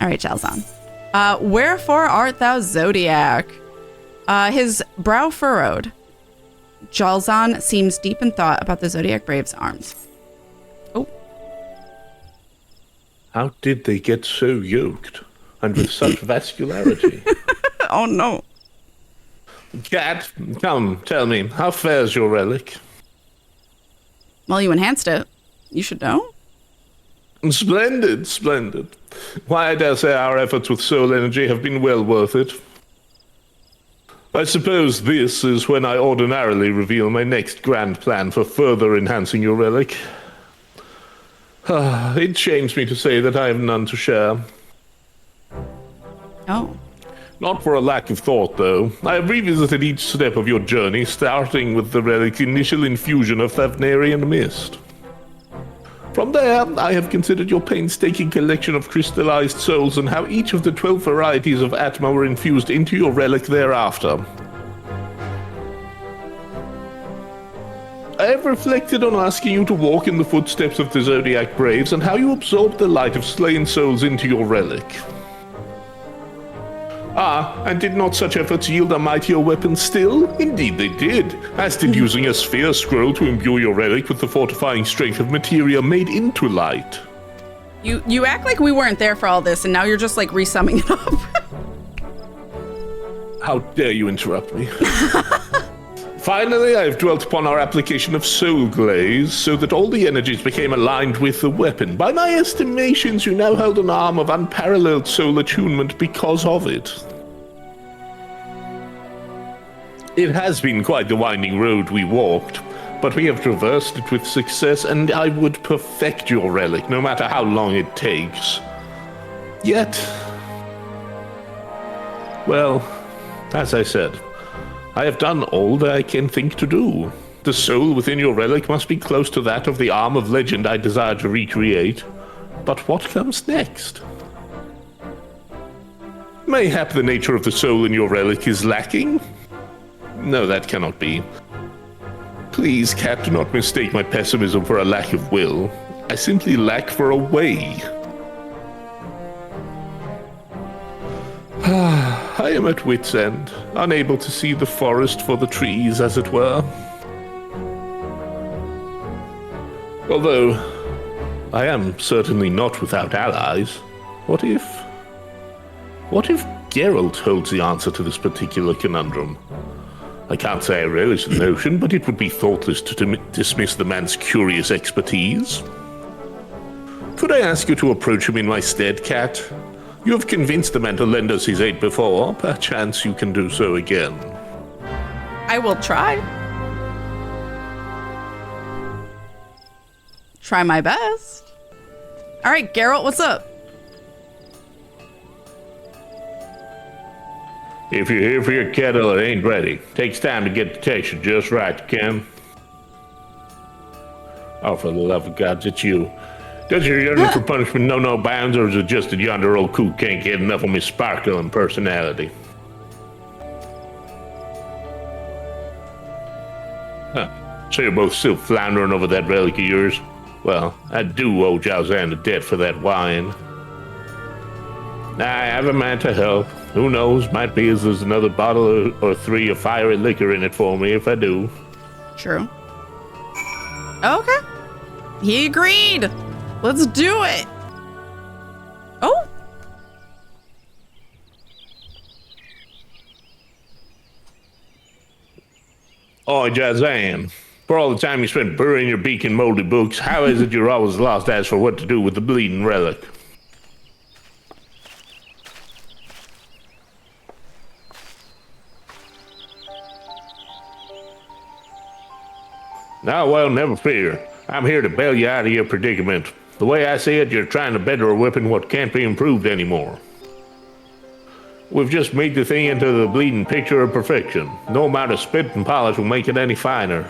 All right, Jalzan. Wherefore art thou, Zodiac? His brow furrowed. Jalzan seems deep in thought about the Zodiac Brave's arms. Oh. How did they get so yoked, and with such vascularity? Oh, no. Cat, come, tell me, how fares your relic? Well, you enhanced it. You should know. Splendid, splendid. Why, I dare say our efforts with soul energy have been well worth it. I suppose this is when I ordinarily reveal my next grand plan for further enhancing your relic. It shames me to say that I have none to share. Oh. Not for a lack of thought, though. I have revisited each step of your journey, starting with the relic's initial infusion of Thavnarian mist. From there, I have considered your painstaking collection of crystallized souls and how each of the 12 varieties of Atma were infused into your relic thereafter. I have reflected on asking you to walk in the footsteps of the Zodiac Braves and how you absorbed the light of slain souls into your relic. And did not such efforts yield a mightier weapon still? Indeed they did, as did using a sphere scroll to imbue your relic with the fortifying strength of materia made into light. You act like we weren't there for all this, and now you're just like resumming it up. How dare you interrupt me? Finally, I have dwelt upon our application of soul glaze, so that all the energies became aligned with the weapon. By my estimations, you now hold an arm of unparalleled soul attunement because of it. It has been quite the winding road we walked, but we have traversed it with success, and I would perfect your relic, no matter how long it takes. Yet, well, as I said, I have done all that I can think to do. The soul within your relic must be close to that of the arm of legend I desire to recreate. But what comes next? Mayhap the nature of the soul in your relic is lacking? No, that cannot be. Please, Cat, do not mistake my pessimism for a lack of will. I simply lack for a way. I am at wit's end, unable to see the forest for the trees, as it were. Although, I am certainly not without allies. What if Geralt holds the answer to this particular conundrum? I can't say I relish the notion, but it would be thoughtless to dismiss the man's curious expertise. Could I ask you to approach him in my stead, Cat? You have convinced the man to lend us his aid before. Perchance you can do so again. I will try. Try my best. All right, Geralt, what's up? If you're here for your kettle, it ain't ready. Takes time to get the texture just right, Ken. Oh, for the love of God, it's you. Does your yearning for punishment know no bounds, or is it just that yonder old coot can't get enough of my sparkle and personality? So you're both still floundering over that relic of yours? Well, I do owe Jalzan a debt for that wine. I have a man to help. Who knows, might be as there's another bottle or three of fiery liquor in it for me if I do. True. Okay. He agreed. Let's do it. Oh. Oh, Jalzan, for all the time you spent burying your beak in moldy books, how is it you're always lost as for what to do with the bleeding relic? Now, well, never fear. I'm here to bail you out of your predicament. The way I see it, you're trying to better a weapon what can't be improved anymore. We've just made the thing into the bleeding picture of perfection. No amount of spit and polish will make it any finer.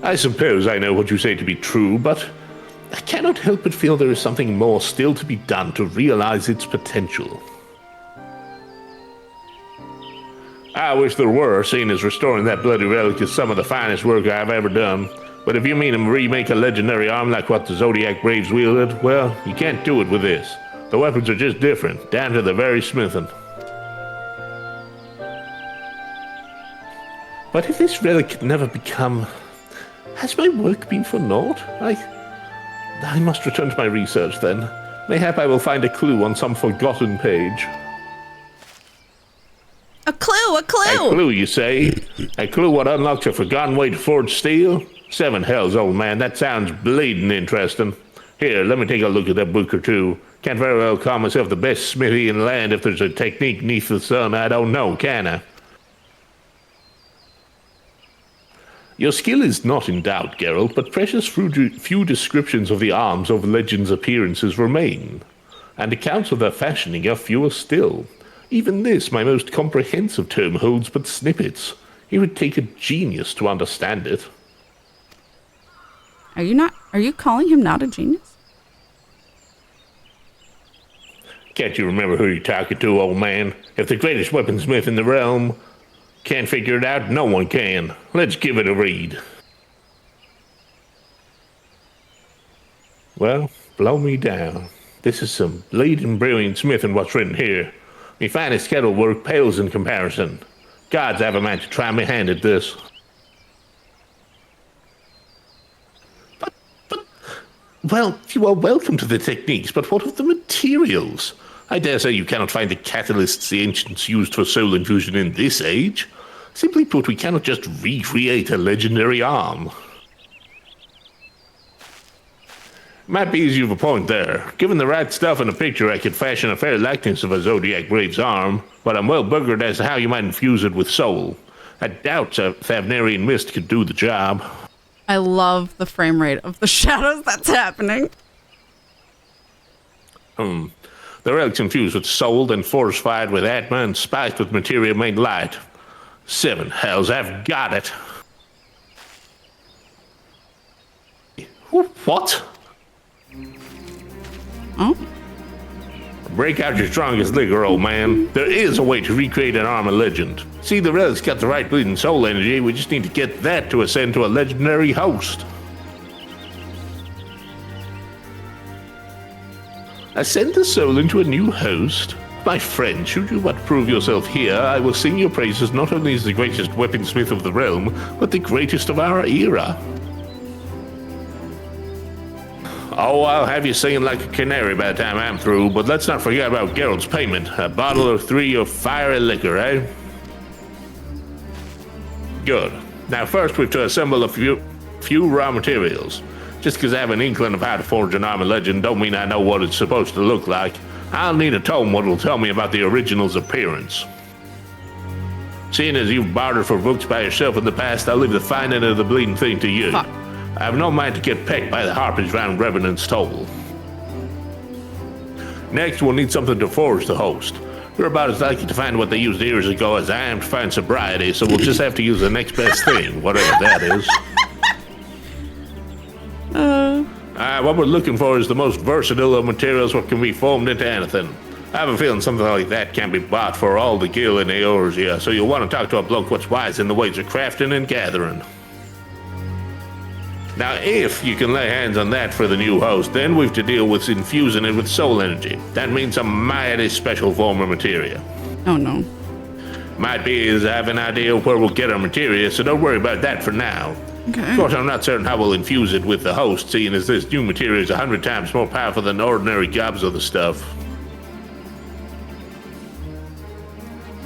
I suppose I know what you say to be true, but I cannot help but feel there is something more still to be done to realize its potential. I wish there were, seeing as restoring that bloody relic is some of the finest work I've ever done. But if you mean to remake a legendary arm like what the Zodiac Braves wielded, well, you can't do it with this. The weapons are just different, down to the very smithing. But if this relic could never become... Has my work been for naught? I must return to my research then. Mayhap I will find a clue on some forgotten page. A clue, a clue! A clue, you say? A clue what unlocks a forgotten way to forge steel? 7 hells, old man, that sounds bleeding interesting. Here, let me take a look at that book or two. Can't very well call myself the best smithy in the land if there's a technique neath the sun I don't know, can I? Your skill is not in doubt, Geralt, but precious few descriptions of the arms of legends' appearances remain, and accounts of their fashioning are fewer still. Even this, my most comprehensive tome, holds but snippets. It would take a genius to understand it. Are you calling him not a genius? Can't you remember who you're talking to, old man? If the greatest weaponsmith in the realm can't figure it out, no one can. Let's give it a read. Well, blow me down. This is some bleeding brilliant smithing what's written here. Me finest kettle work pales in comparison. Gods have a mind to try me hand at this. Well, you are welcome to the techniques, but what of the materials? I dare say you cannot find the catalysts the ancients used for soul infusion in this age. Simply put, we cannot just recreate a legendary arm. Might be as you've a point there. Given the right stuff in a picture, I could fashion a fair likeness of a Zodiac Brave's arm, but I'm well buggered as to how you might infuse it with soul. I doubt a Thavnarian mist could do the job. I love the frame rate of the shadows that's happening. The relic's infused with soul, then fortified with Atma and spiced with materia made light. 7 hells, I've got it. What? Oh. Break out your strongest liquor, old man. There is a way to recreate an armor legend. See, the relic's got the right bleeding soul energy. We just need to get that to ascend to a legendary host. Ascend the soul into a new host? My friend, should you but prove yourself here, I will sing your praises not only as the greatest weaponsmith of the realm, but the greatest of our era. Oh, I'll have you singing like a canary by the time I'm through, but let's not forget about Geralt's payment. A bottle or 3 of fiery liquor, eh? Good. Now first we've to assemble a few raw materials. Just because I have an inkling of how to forge an armor legend don't mean I know what it's supposed to look like. I'll need a tome what will tell me about the original's appearance. Seeing as you've bartered for books by yourself in the past, I'll leave the finding of the bleeding thing to you. Fuck. I have no mind to get pecked by the harpies round Revenant's Toll. Next, we'll need something to forge the host. We're about as likely to find what they used years ago as I am to find sobriety, so we'll just have to use the next best thing, whatever that is. What we're looking for is the most versatile of materials what can be formed into anything. I have a feeling something like that can't be bought for all the gil in Eorzea, so you'll want to talk to a bloke what's wise in the ways of crafting and gathering. Now, if you can lay hands on that for the new host, then we've to deal with infusing it with soul energy. That means a mighty special form of materia. Oh no. Might be as I have an idea of where we'll get our materia, so don't worry about that for now. Okay. Of course, I'm not certain how we'll infuse it with the host, seeing as this new materia is 100 times more powerful than ordinary gobs of the stuff.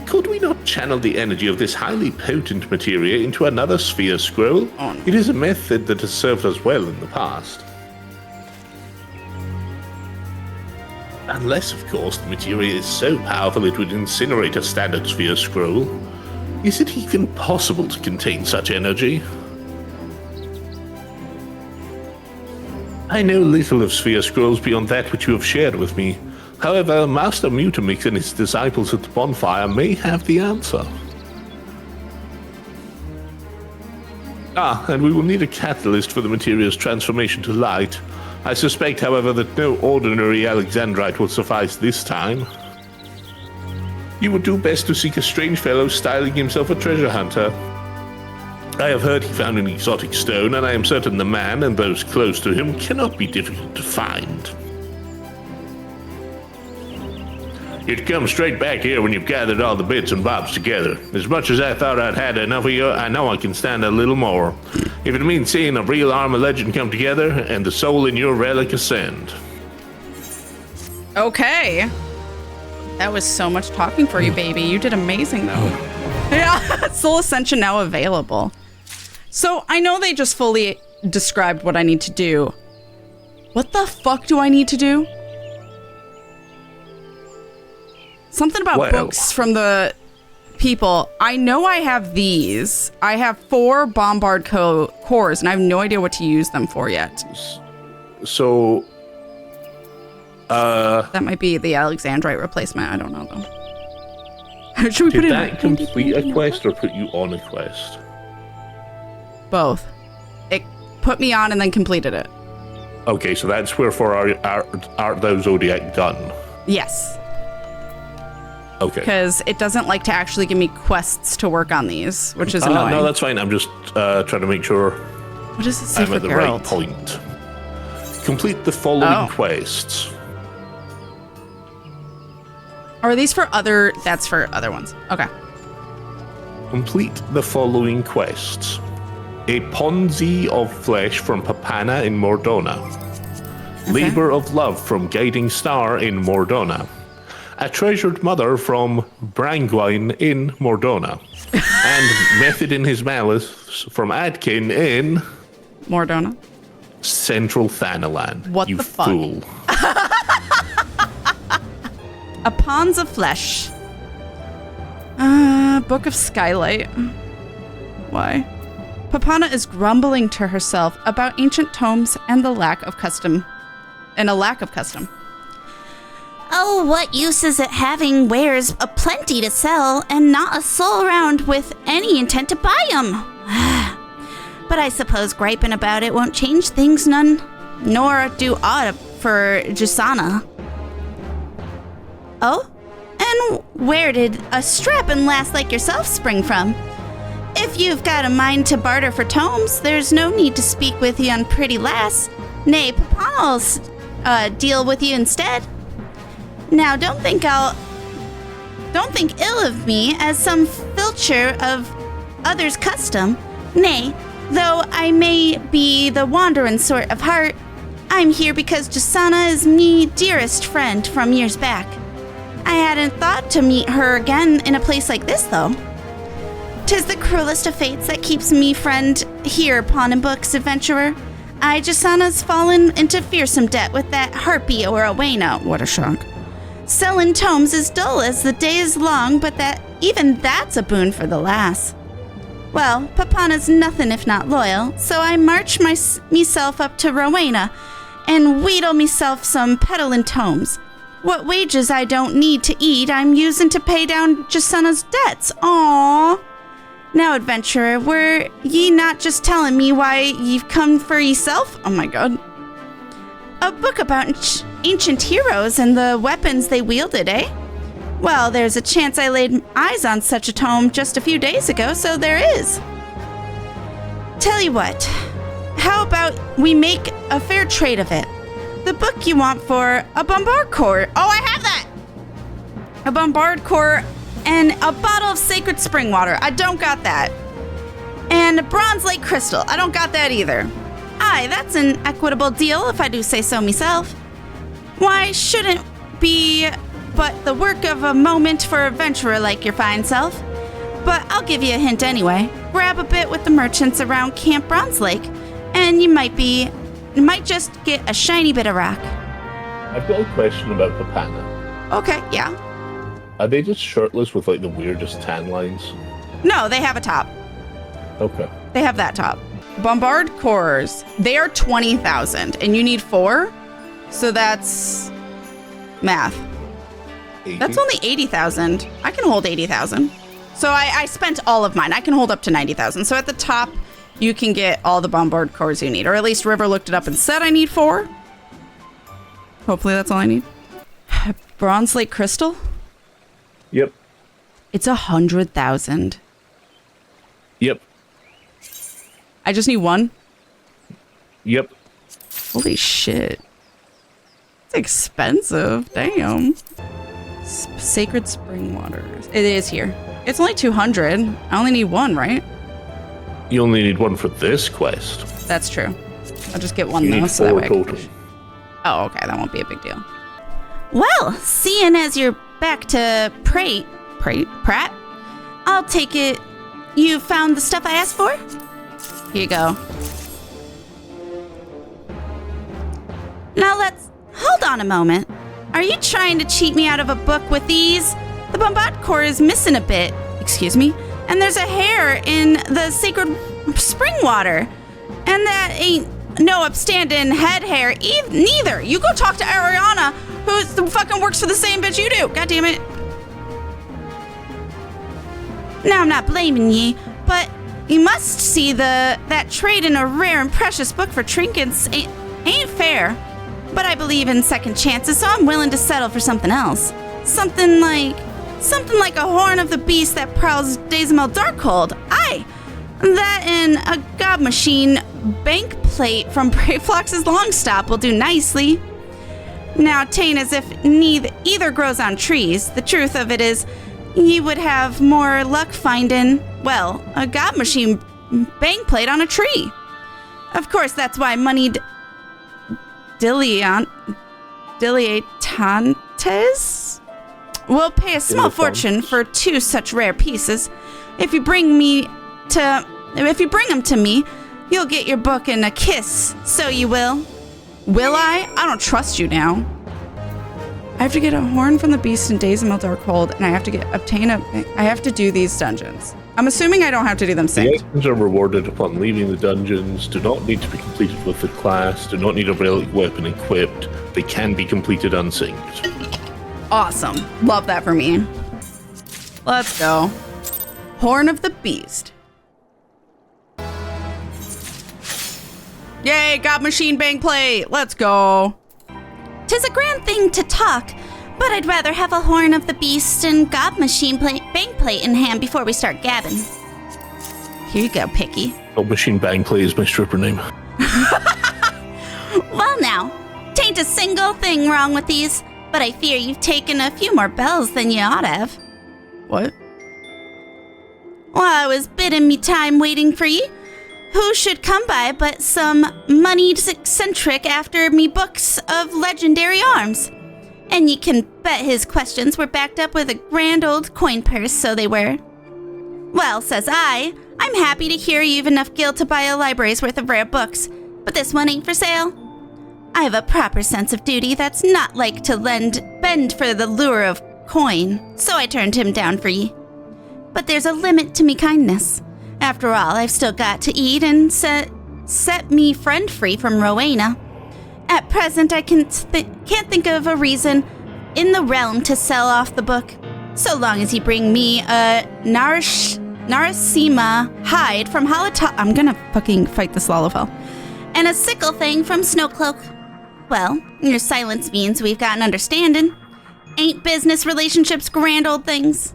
Could we not channel the energy of this highly potent materia into another sphere scroll? Oh, no. It is a method that has served us well in the past. Unless, of course, the materia is so powerful it would incinerate a standard sphere scroll. Is it even possible to contain such energy? I know little of sphere scrolls beyond that which you have shared with me. However, Master Mutamix and his disciples at the bonfire may have the answer. And we will need a catalyst for the material's transformation to light. I suspect, however, that no ordinary Alexandrite will suffice this time. You would do best to seek a strange fellow styling himself a treasure hunter. I have heard he found an exotic stone, and I am certain the man and those close to him cannot be difficult to find. You'd come straight back here when you've gathered all the bits and bobs together. As much as I thought I'd had enough of you, I know I can stand a little more. If it means seeing a real armor legend come together and the soul in your relic ascend. Okay. That was so much talking for you, baby. You did amazing, though. Yeah, Soul Ascension now available. So I know they just fully described what I need to do. What the fuck do I need to do? Something about books from the people. I know I have these. I have 4 Bombard cores, and I have no idea what to use them for yet. So, that might be the Alexandrite replacement. I don't know, though. Should we put did it that complete a quest or put you on a quest? Both. It put me on and then completed it. Okay, so that's wherefore art thou Zodiac done? Yes. Okay. Because it doesn't like to actually give me quests to work on these, which is annoying. No, that's fine. I'm just trying to make sure what does it say I'm for at the Geralt? right point. Complete the following quests. Or are these for other... That's for other ones. Okay. Complete the following quests. A Ponzi of flesh from Papana in Mordona. Okay. Labor of love from Guiding Star in Mordona. A treasured mother from Brangwine in Mordona. And method in his malice from Adkin in... Mordona. Central Thanalan. What you the fuck? Fool. A Pawns of Flesh. Book of Skylight. Why? Papana is grumbling to herself about ancient tomes and a lack of custom. Oh, what use is it having wares aplenty to sell and not a soul around with any intent to buy them? But I suppose griping about it won't change things none, nor do aught for Jusana. Oh? And where did a strappin' lass like yourself spring from? If you've got a mind to barter for tomes, there's no need to speak with yon pretty lass. Nay, Papana'll deal with you instead. Now, don't think ill of me as some filcher of others' custom. Nay, though I may be the wanderin' sort of heart, I'm here because Jasana is me dearest friend from years back. I hadn't thought to meet her again in a place like this, though. 'Tis the cruelest of fates that keeps me friend here upon in books, adventurer. Jasana's fallen into fearsome debt with that harpy or Owena. What a shock. Selling tomes is dull as the day is long, but even that's a boon for the lass. Well, Papana's nothing if not loyal, so I march meself up to Rowena and wheedle meself some peddlin' tomes. What wages I don't need to eat, I'm using to pay down Jasana's debts. Aww. Now, adventurer, were ye not just telling me why you've come for yourself? Oh my god. A book about ancient heroes and the weapons they wielded, eh? Well, there's a chance I laid eyes on such a tome just a few days ago, so there is. Tell you what, how about we make a fair trade of it? The book you want for a Bombard core. Oh, I have that! A Bombard core and a bottle of sacred spring water. I don't got that. And a Bronze Lake crystal. I don't got that either. Aye, that's an equitable deal if I do say so myself. Why shouldn't be but the work of a moment for an adventurer like your fine self? But I'll give you a hint anyway. Grab a bit with the merchants around Camp Bronze Lake, and you might just get a shiny bit of rock. I've got a question about Papana. Okay, yeah. Are they just shirtless with like the weirdest tan lines? No, they have a top. Okay. They have that top. Bombard cores, they are 20,000 and you need 4. So that's math. 80? That's only 80,000. I can hold 80,000. So I spent all of mine. I can hold up to 90,000. So at the top, you can get all the Bombard cores you need. Or at least River looked it up and said I need 4. Hopefully that's all I need. Bronze Lake crystal? Yep. It's 100,000. Yep. I just need one? Yep. Holy shit. It's expensive. Damn. Sacred Spring Waters. It is here. It's only 200. I only need one, right? You only need one for this quest. That's true. I'll just get one You though, need so that 4 way I can total. push. Oh, okay. That won't be a big deal. Well, seeing as you're back to Pratt, I'll take it you found the stuff I asked for? Here you go. Now hold on a moment. Are you trying to cheat me out of a book with these? The bombard core is missing a bit. Excuse me? And there's a hair in the sacred spring water. And that ain't no upstanding head hair neither. You go talk to Ariana, who fucking works for the same bitch you do. God damn it. Now I'm not blaming ye, but you must see that trade in a rare and precious book for trinkets ain't fair. But I believe in second chances, so I'm willing to settle for something else. Something like a horn of the beast that prowls Dazamel Darkhold. Aye, that and a gob machine bank plate from Brayflox's Longstop will do nicely. Now, ta'in't as if either grows on trees. The truth of it is, ye would have more luck finding, well, a gob machine bank plate on a tree. Of course, that's why moneyed dilettantes will pay a small fortune for 2 such rare pieces. If you bring them to me, you'll get your book in a kiss. So you will. Will I? I don't trust you now. I have to get a horn from the beast in Dazamel Darkhold, and I have to do these dungeons. I'm assuming I don't have to do them The synced. items are rewarded upon leaving the dungeons, do not need to be completed with the class, do not need a relic weapon equipped, they can be completed unsynced. Awesome. Love that for me. Let's go. Horn of the Beast. Yay, got machine bang plate. Let's go. 'Tis a grand thing to talk, but I'd rather have a horn of the beast and gob machine bank plate in hand before we start gabbing. Here you go, Picky. Oh, Machine Bang Play is my stripper name. Well now, tain't a single thing wrong with these, but I fear you've taken a few more bells than you ought to have. What? While I was bidding me time waiting for ye, who should come by but some moneyed eccentric after me books of legendary arms? And ye can bet his questions were backed up with a grand old coin purse, so they were. Well, says I'm happy to hear you've enough gil to buy a library's worth of rare books, but this one ain't for sale. I have a proper sense of duty that's not like to bend for the lure of coin, so I turned him down for ye. But there's a limit to me kindness. After all, I've still got to eat and set me friend free from Rowena. At present, I can't think of a reason in the realm to sell off the book, so long as you bring me a Narasima hide from I'm gonna fucking fight this Lalafell. And a sickle thing from Snowcloak. Well, your silence means we've got an understanding. Ain't business relationships grand old things?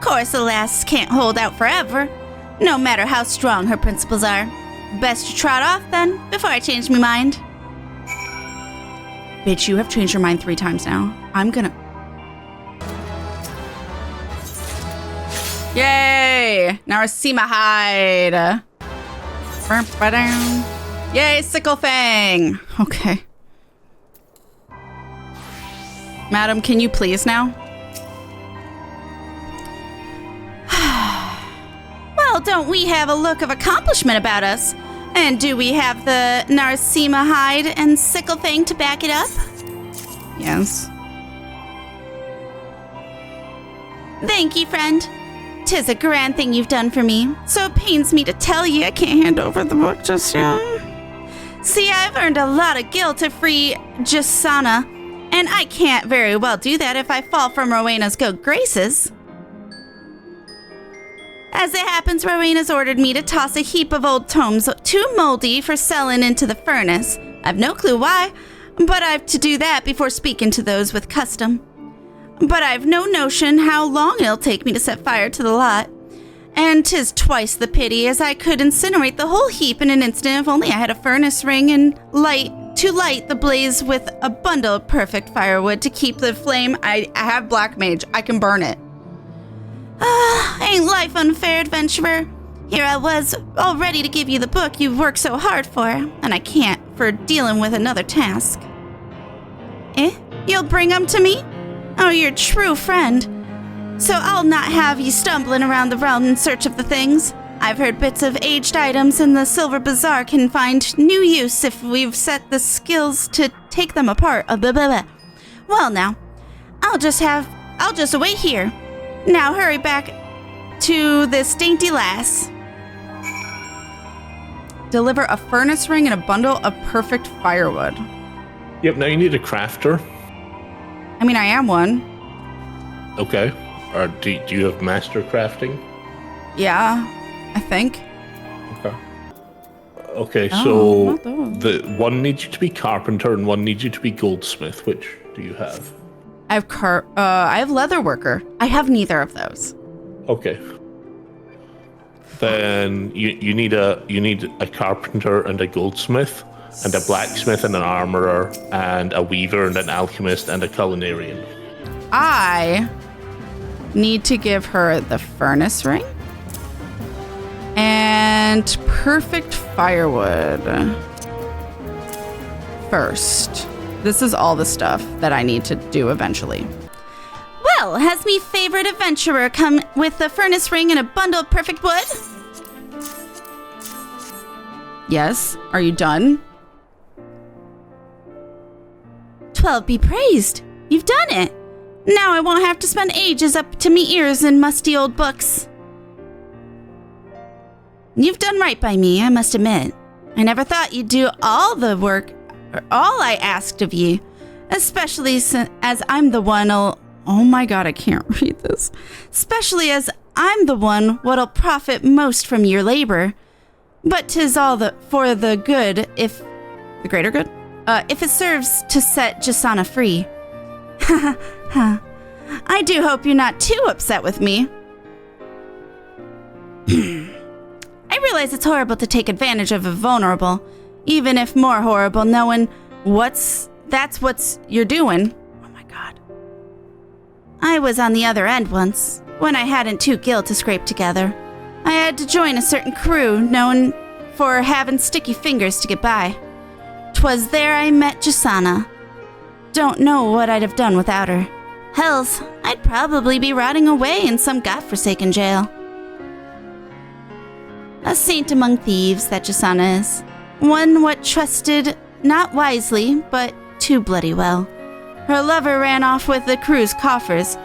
Course, the lass can't hold out forever, no matter how strong her principles are. Best you trot off, then, before I change my mind. Bitch, you have changed your mind 3 times now. I'm gonna... Yay! Narasima hide. Yay, Sickle Fang. Okay. Madam, can you please now? Well, don't we have a look of accomplishment about us? And do we have the Narasima hide and Sickle Fang to back it up? Yes. Thank you, friend. 'Tis a grand thing you've done for me, so it pains me to tell you I can't hand over the book just yet. See, I've earned a lot of gil to free Jasana, and I can't very well do that if I fall from Rowena's good graces. As it happens, Rowena's ordered me to toss a heap of old tomes too moldy for selling into the furnace. I've no clue why, but I've to do that before speaking to those with custom. But I've no notion how long it'll take me to set fire to the lot. And 'tis twice the pity, as I could incinerate the whole heap in an instant if only I had a furnace ring and light the blaze with a bundle of perfect firewood to keep the flame. I have Black Mage. I can burn it. Ain't life unfair, adventurer? Here I was, all ready to give you the book you've worked so hard for, and I can't for dealing with another task. You'll bring 'em to me? Oh, you're a true friend. So I'll not have you stumbling around the realm in search of the things. I've heard bits of aged items in the Silver Bazaar can find new use if we've set the skills to take them apart. Well now, I'll just wait here. Now hurry back to this dainty lass. Deliver a furnace ring and a bundle of perfect firewood. Yep, now you need a crafter. I mean, I am one. Okay. Or do you have master crafting? Yeah, I think. Okay, Oh, so not those. the one needs you to be carpenter and one needs you to be goldsmith. Which do you have? I have leather worker. I have neither of those. Okay. Then you need a carpenter and a goldsmith, and a blacksmith and an armorer, and a weaver and an alchemist and a culinarian. I need to give her the furnace ring and perfect firewood first. This is all the stuff that I need to do eventually. Well, has me favorite adventurer come with a furnace ring and a bundle of perfect wood? Yes, are you done? 12 be praised. You've done it. Now I won't have to spend ages up to me ears in musty old books. You've done right by me, I must admit. I never thought you'd do all the work, or all I asked of you, especially as I'm the one oh my god, I can't read this. Especially as I'm the one what'll profit most from your labor. But 'tis all for the good if... The greater good? If it serves to set Jasana free. I do hope you're not too upset with me. I realize it's horrible to take advantage of a vulnerable, even if more horrible knowing that's what you're doing. Oh my god. I was on the other end once, when I hadn't two gil to scrape together. I had to join a certain crew known for having sticky fingers to get by. 'Twas there I met Jasana. Don't know what I'd have done without her. Hells, I'd probably be rotting away in some godforsaken jail. A saint among thieves, that Jasana is. One what trusted not wisely, but too bloody well. Her lover ran off with the crew's coffers,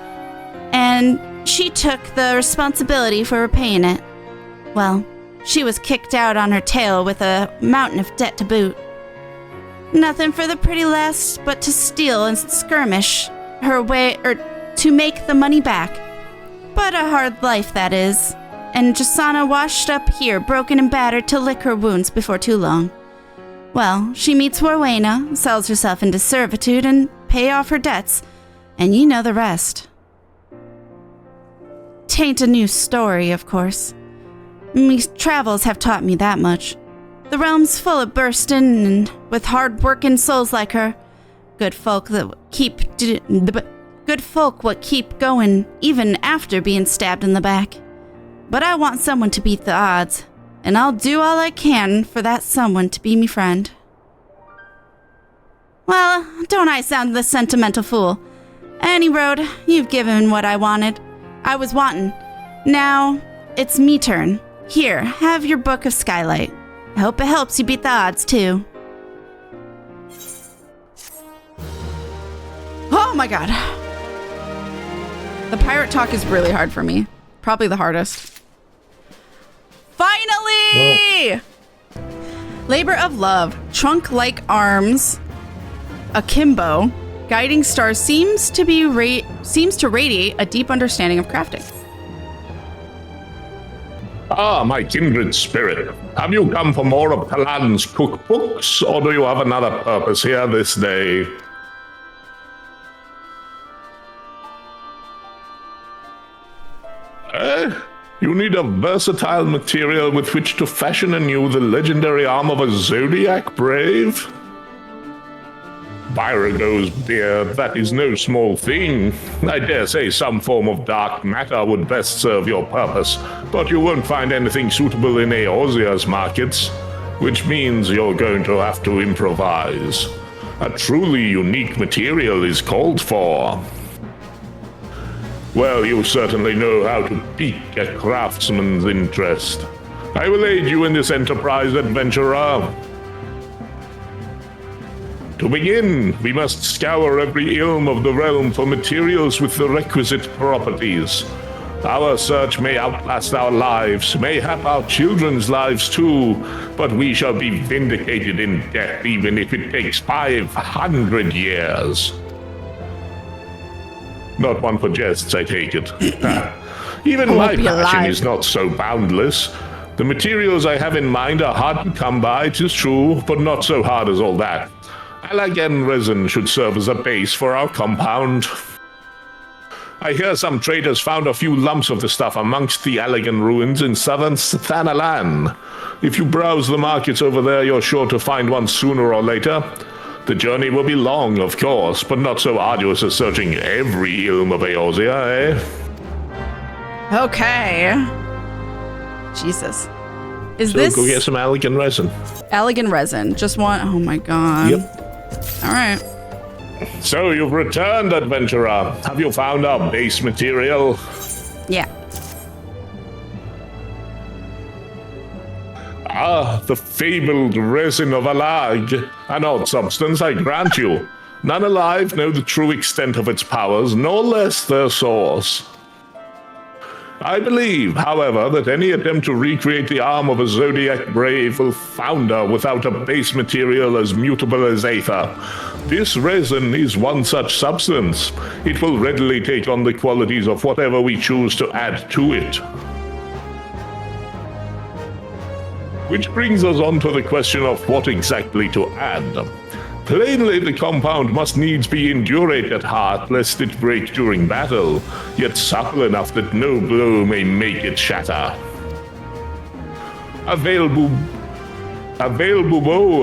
and she took the responsibility for repaying it. Well, she was kicked out on her tail with a mountain of debt to boot. Nothing for the pretty lass but to steal and skirmish her way, to make the money back. But a hard life that is, and Jasana washed up here broken and battered to lick her wounds before too long. Well, she meets Warwena, sells herself into servitude and pay off her debts, and you know the rest. Tain't a new story, of course. Me travels have taught me that much. The realm's full of burstin' and with hard-working souls like her. Good folk what keep going even after being stabbed in the back. But I want someone to beat the odds, and I'll do all I can for that someone to be me friend. Well, don't I sound the sentimental fool? Any road, you've given what I was wanting. Now, it's me turn. Here, have your book of Skylight. I hope it helps you beat the odds, too. Oh my god. The pirate talk is really hard for me. Probably the hardest. Finally! Whoa. Labor of Love. Trunk-like arms. Akimbo. Guiding star seems to radiate a deep understanding of crafting. Ah, my kindred spirit. Have you come for more of Kalan's cookbooks, or do you have another purpose here this day? You need a versatile material with which to fashion anew the legendary arm of a Zodiac Brave? Byrago's beard, that is no small thing. I dare say some form of dark matter would best serve your purpose, but you won't find anything suitable in Eorzea's markets, which means you're going to have to improvise. A truly unique material is called for. Well, you certainly know how to pique a craftsman's interest. I will aid you in this enterprise, adventurer. To begin, we must scour every ilm of the realm for materials with the requisite properties. Our search may outlast our lives, mayhap our children's lives too, but we shall be vindicated in death even if it takes 500 years. Not one for jests, I take it. Even my passion is not so boundless. The materials I have in mind are hard to come by, 'tis true, but not so hard as all that. Allagan resin should serve as a base for our compound. I hear some traders found a few lumps of the stuff amongst the Allagan ruins in southern Thanalan. If you browse the markets over there, you're sure to find one sooner or later. The journey will be long, of course, but not so arduous as searching every ilm of Eorzea, eh? Okay. Jesus. So go get some Allagan resin. Allagan resin. Just one. Oh my god. Yep. All right. So you've returned, adventurer. Have you found our base material? Yeah. Ah, the fabled resin of Alag. An odd substance, I grant you. None alive know the true extent of its powers, nor less their source. I believe, however, that any attempt to recreate the arm of a Zodiac Brave will founder without a base material as mutable as Aether. This resin is one such substance. It will readily take on the qualities of whatever we choose to add to it. Which brings us on to the question of what exactly to add. Plainly, the compound must needs be endurate at heart, lest it break during battle, yet supple enough that no blow may make it shatter. A veil bow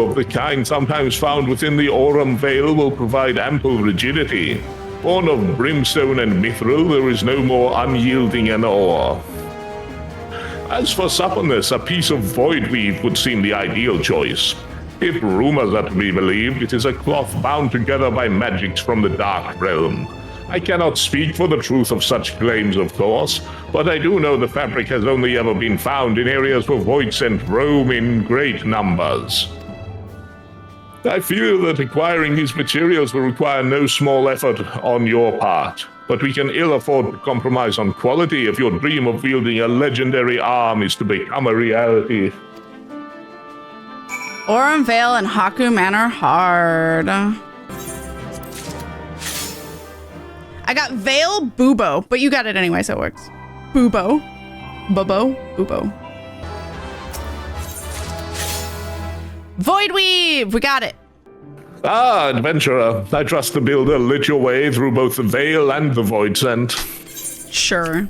of the kind sometimes found within the Aurum Veil will provide ample rigidity. Born of brimstone and mithril, there is no more unyielding an ore. As for suppleness, a piece of void weave would seem the ideal choice. If rumors are to be believed, it is a cloth bound together by magics from the Dark Realm. I cannot speak for the truth of such claims, of course, but I do know the fabric has only ever been found in areas where void-sent roam in great numbers. I feel that acquiring these materials will require no small effort on your part, but we can ill afford to compromise on quality if your dream of wielding a legendary arm is to become a reality. Aurum Vale and Haku Manor hard. I got Vale Bubo, but you got it anyway, so it works. Bubo. Bubo. Bubo. Void Weave! We got it. Ah, adventurer. I trust the builder lit your way through both the Veil and the Void Scent. Sure.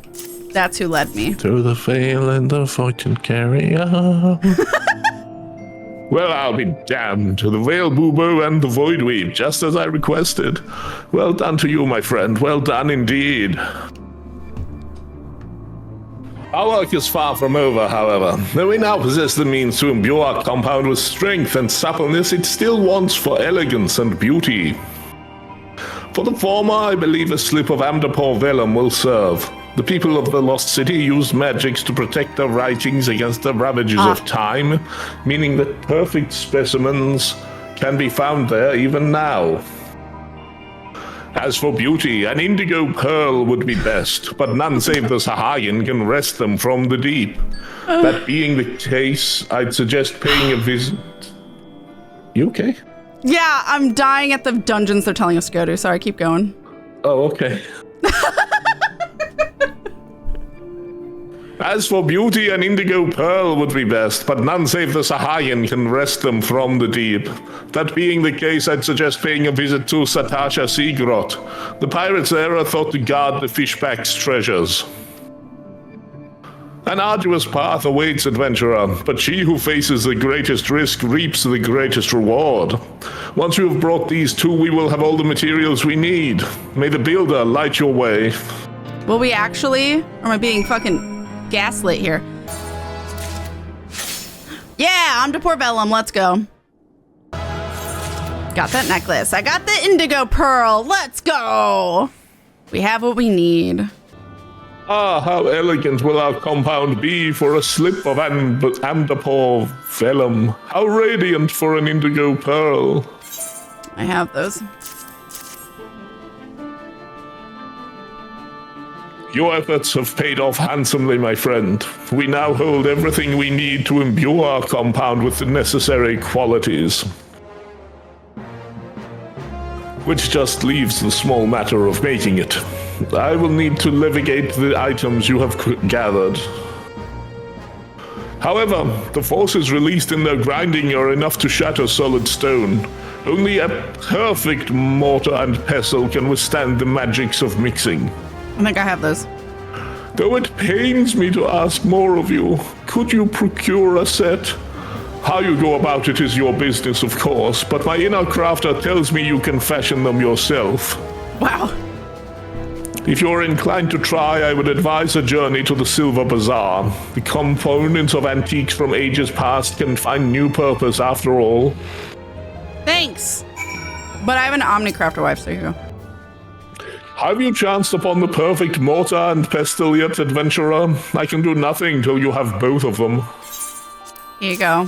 That's who led me. To the Veil and the Fortune Carrier. Well, I'll be damned to the Veil Bubo and the Void Weave, just as I requested. Well done to you, my friend. Well done indeed. Our work is far from over, however. Though we now possess the means to imbue our compound with strength and suppleness, it still wants for elegance and beauty. For the former, I believe a slip of Amdapor Vellum will serve. The people of the Lost City used magics to protect their writings against the ravages of time, meaning that perfect specimens can be found there even now. As for beauty, an indigo pearl would be best, but none save the Sahayan can wrest them from the deep. That being the case, I'd suggest paying a visit. You okay? Yeah, I'm dying at the dungeons they're telling us to go to. Sorry, keep going. Oh, okay. As for beauty, an indigo pearl would be best, but none save the Sahayan can wrest them from the deep. That being the case, I'd suggest paying a visit to Satasha Sea Grot. The pirates there are thought to guard the fishback's treasures. An arduous path awaits, adventurer, but she who faces the greatest risk reaps the greatest reward. Once you have brought these two, we will have all the materials we need. May the builder light your way. Will we actually? Or am I being fucking gaslit here? Yeah, I'm to Port Vellum. Let's go. Got that necklace. I got the indigo pearl. Let's go. We have what we need. Ah, how elegant will our compound be for a slip of Amdapor vellum. How radiant for an indigo pearl. I have those. Your efforts have paid off handsomely, my friend. We now hold everything we need to imbue our compound with the necessary qualities. Which just leaves the small matter of making it. I will need to levigate the items you have gathered. However, the forces released in their grinding are enough to shatter solid stone. Only a perfect mortar and pestle can withstand the magics of mixing. I think I have those. Though it pains me to ask more of you, could you procure a set? How you go about it is your business, of course, but my inner crafter tells me you can fashion them yourself. Wow. If you're inclined to try, I would advise a journey to the Silver Bazaar. The components of antiques from ages past can find new purpose after all. Thanks. But I have an Omnicrafter wife, so here you go. Have you chanced upon the perfect mortar and pestle yet, adventurer? I can do nothing till you have both of them. Here you go.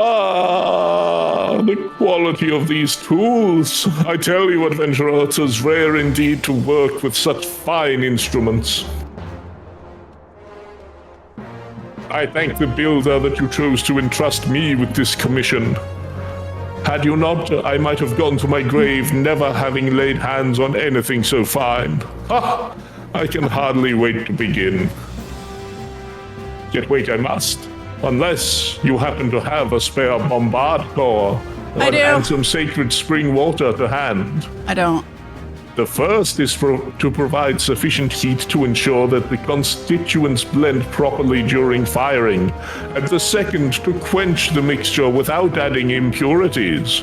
Ah, the quality of these tools. I tell you, adventurer, it is rare indeed to work with such fine instruments. I thank the builder that you chose to entrust me with this commission. Had you not, I might have gone to my grave never having laid hands on anything so fine. Ha! I can hardly wait to begin. Yet wait I must. Unless you happen to have a spare bombard core and some sacred spring water to hand. I don't. The first is to provide sufficient heat to ensure that the constituents blend properly during firing, and the second to quench the mixture without adding impurities.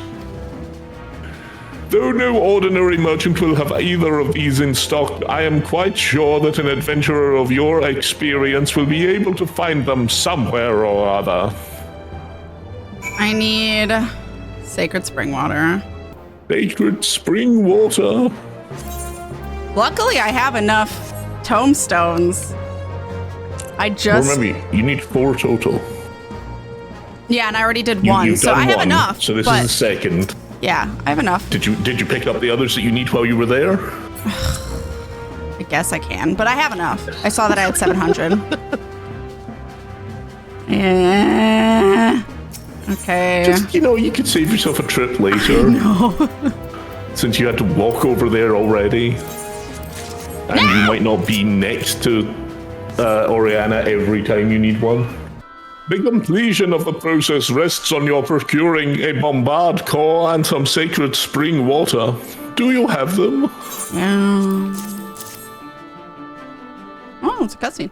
Though no ordinary merchant will have either of these in stock, I am quite sure that an adventurer of your experience will be able to find them somewhere or other. I need sacred spring water. Sacred spring water? Luckily, I have enough tomestones. I just... Remember, you need 4 total. Yeah, and I already did one, so I have enough. So this is the second. Yeah, I have enough. Did you pick up the others that you need while you were there? I guess I can, but I have enough. I saw that I had 700. Yeah. Okay. Just, you could save yourself a trip later. No. Since you had to walk over there already. And you might not be next to Oriana every time you need one. The completion of the process rests on your procuring a bombard core and some sacred spring water. Do you have them? Oh, it's a cutscene.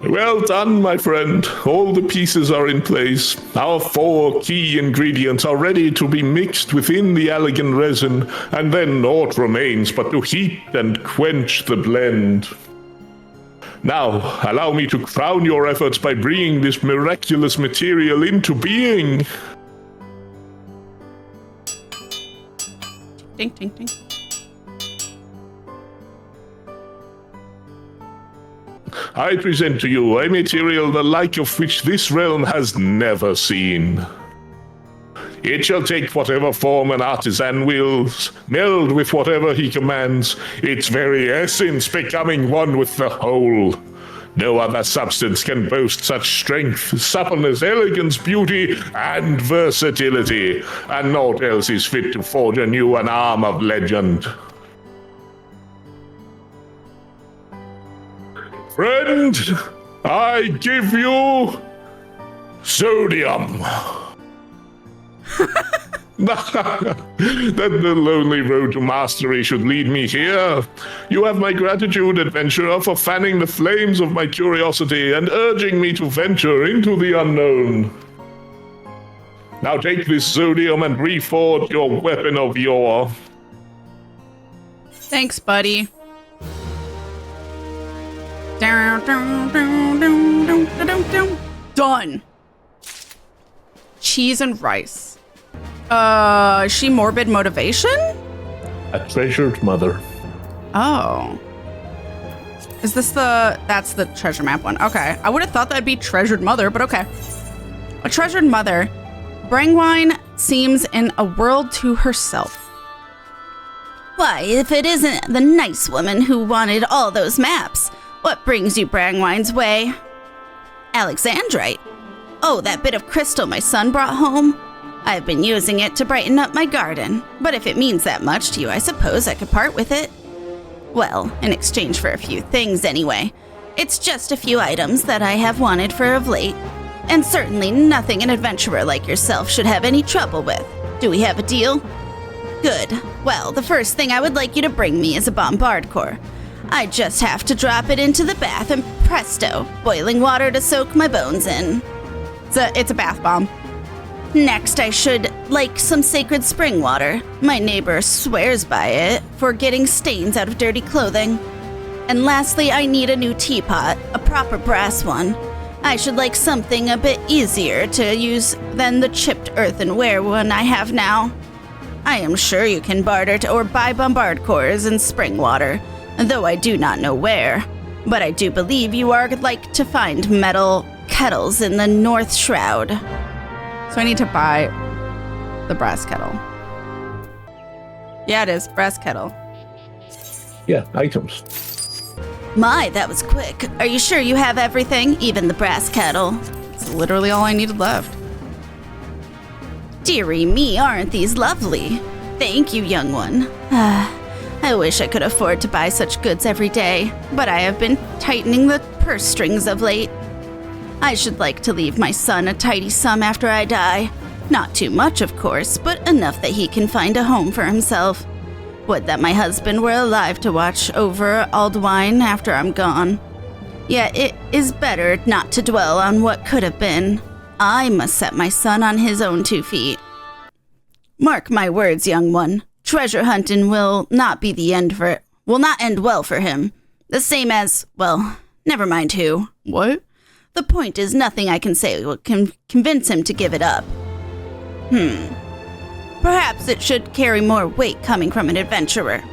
Well done, my friend. All the pieces are in place. Our 4 key ingredients are ready to be mixed within the elegant resin, and then naught remains but to heat and quench the blend. Now, allow me to crown your efforts by bringing this miraculous material into being. Ding, ding, ding. I present to you a material the like of which this realm has never seen. It shall take whatever form an artisan wills, meld with whatever he commands, its very essence becoming one with the whole. No other substance can boast such strength, suppleness, elegance, beauty, and versatility, and naught else is fit to forge anew an arm of legend. Friend, I give you sodium. That the lonely road to mastery should lead me here. You have my gratitude, adventurer, for fanning the flames of my curiosity and urging me to venture into the unknown. Now take this Zodium and reforge your weapon of yore. Thanks, buddy. Done. Cheese and rice. She morbid motivation? A treasured mother. Oh. Is this that's the treasure map one. Okay. I would have thought that'd be treasured mother, but okay. A treasured mother. Brangwine seems in a world to herself. Why, if it isn't the nice woman who wanted all those maps, what brings you Brangwine's way? Alexandrite. Oh, that bit of crystal my son brought home? I've been using it to brighten up my garden, but if it means that much to you, I suppose I could part with it. Well, in exchange for a few things anyway. It's just a few items that I have wanted for of late, and certainly nothing an adventurer like yourself should have any trouble with. Do we have a deal? Good. Well, the first thing I would like you to bring me is a bombard core. I just have to drop it into the bath and presto, boiling water to soak my bones in. It's a bath bomb. Next, I should like some sacred spring water. My neighbor swears by it for getting stains out of dirty clothing. And lastly, I need a new teapot, a proper brass one. I should like something a bit easier to use than the chipped earthenware one I have now. I am sure you can barter or buy bombard cores and spring water, though I do not know where. But I do believe you are like to find metal kettles in the North Shroud. So I need to buy the brass kettle. Yeah, it is. Brass kettle. Yeah, items. My, that was quick. Are you sure you have everything, even the brass kettle? It's literally all I needed left. Dearie me, aren't these lovely? Thank you, young one. I wish I could afford to buy such goods every day, but I have been tightening the purse strings of late. I should like to leave my son a tidy sum after I die. Not too much, of course, but enough that he can find a home for himself. Would that my husband were alive to watch over Aldwine after I'm gone. Yet it is better not to dwell on what could have been. I must set my son on his own 2 feet. Mark my words, young one. Treasure hunting will not be the end for it. Will not end well for him. The same as, well, never mind who. What? The point is nothing I can say will convince him to give it up. Perhaps it should carry more weight coming from an adventurer.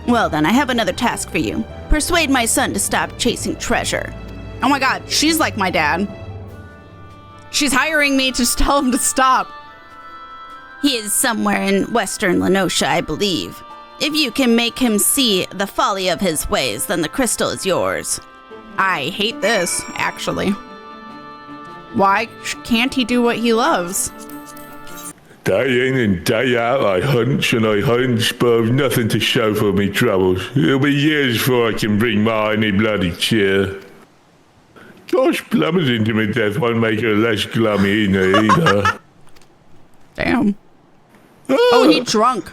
Well then, I have another task for you. Persuade my son to stop chasing treasure. Oh my god, she's like my dad. She's hiring me to just tell him to stop. He is somewhere in western Lenosha, I believe. If you can make him see the folly of his ways, then the crystal is yours. I hate this, actually. Why can't he do what he loves? Day in and day out, I hunch and I hunch, but I've nothing to show for me troubles. It'll be years before I can bring Ma any bloody cheer. Gosh, plummeting to my death won't make her less glummy either. Damn. Oh, he drunk.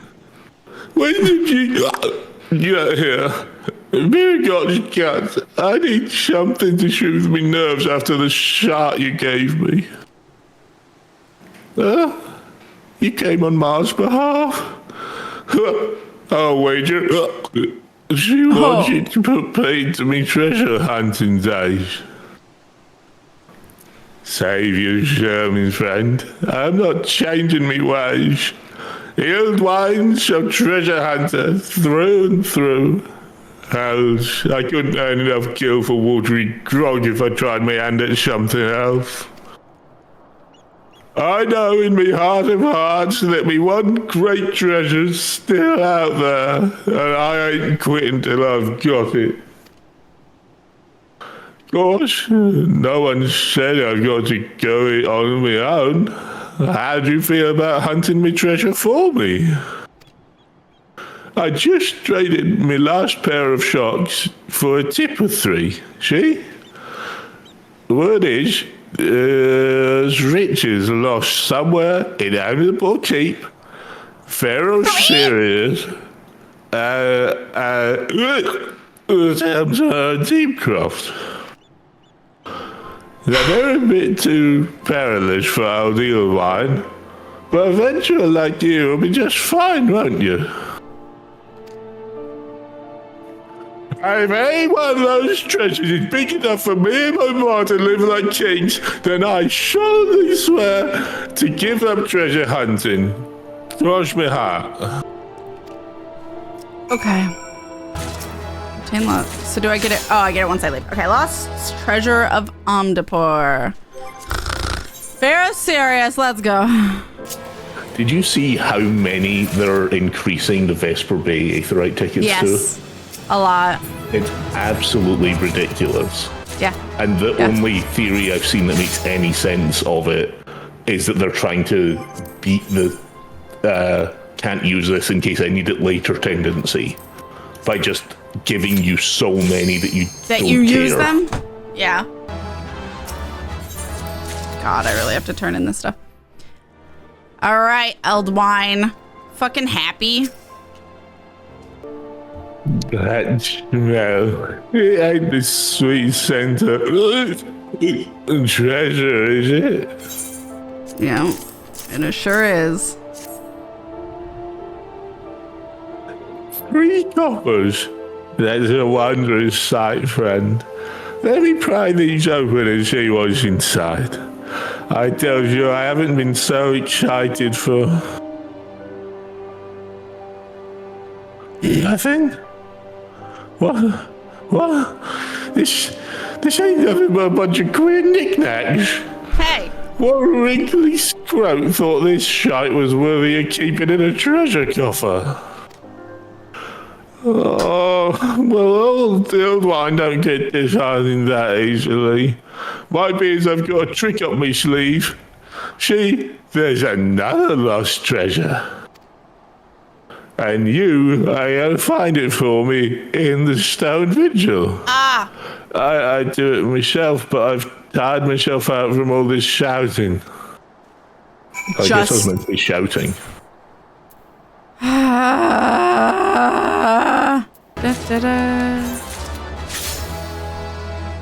When did you get here? Dear God's cat, I need something to soothe me nerves after the shot you gave me. You came on Ma's behalf? I'll wager she wants you to put paid to me treasure hunting days. Save you, Sherman's friend. I'm not changing me ways. The old wine's a treasure hunter through and through. Else, I couldn't earn enough gil for watery grog if I tried my hand at something else. I know in me heart of hearts that me one great treasure's still out there, and I ain't quitting till I've got it. Of course, no one said I've got to go it on my own. How do you feel about hunting me treasure for me? I just traded my last pair of shocks for a tip of 3, see? The word is, there's riches lost somewhere in Honourable Keep, Pharaoh serious. Teamcraft. Now, they're a bit too perilous for our deal wine, but a venturer like you will be just fine, won't you? If any one of those treasures is big enough for me and my mom to live like kings, then I solemnly swear to give up treasure hunting. Cross me heart. Okay. Obtain lost. So do I get it? Oh, I get it once I leave. Okay, lost treasure of Omnipore. Pharaoh serious, let's go. Did you see how many they're increasing the Vesper Bay Aetheryte tickets to? Yes, a lot. It's absolutely ridiculous. Yeah. And the only theory I've seen that makes any sense of it is that they're trying to beat the can't use this in case I need it later tendency by just giving you so many that you don't use care. them. Yeah. God, I really have to turn in this stuff. All right, Eldwine. Fucking happy. That smell. It ain't the sweet scent of treasure, is it? Yeah, and it sure is. 3 coppers. That's a wondrous sight, friend. Let me pry these open and see what's inside. I tell you, I haven't been so excited for... Nothing? What? This ain't nothing but a bunch of queer knickknacks. Hey. What wrinkly scroat thought this shite was worthy of keeping in a treasure coffer? Oh, well, old wine don't get disheartened that easily. Might be as I've got a trick up my sleeve. See, there's another lost treasure. And you are going to find it for me in the Stone Vigil. Ah. I do it myself, but I've tired myself out from all this shouting. I guess I was meant to be shouting.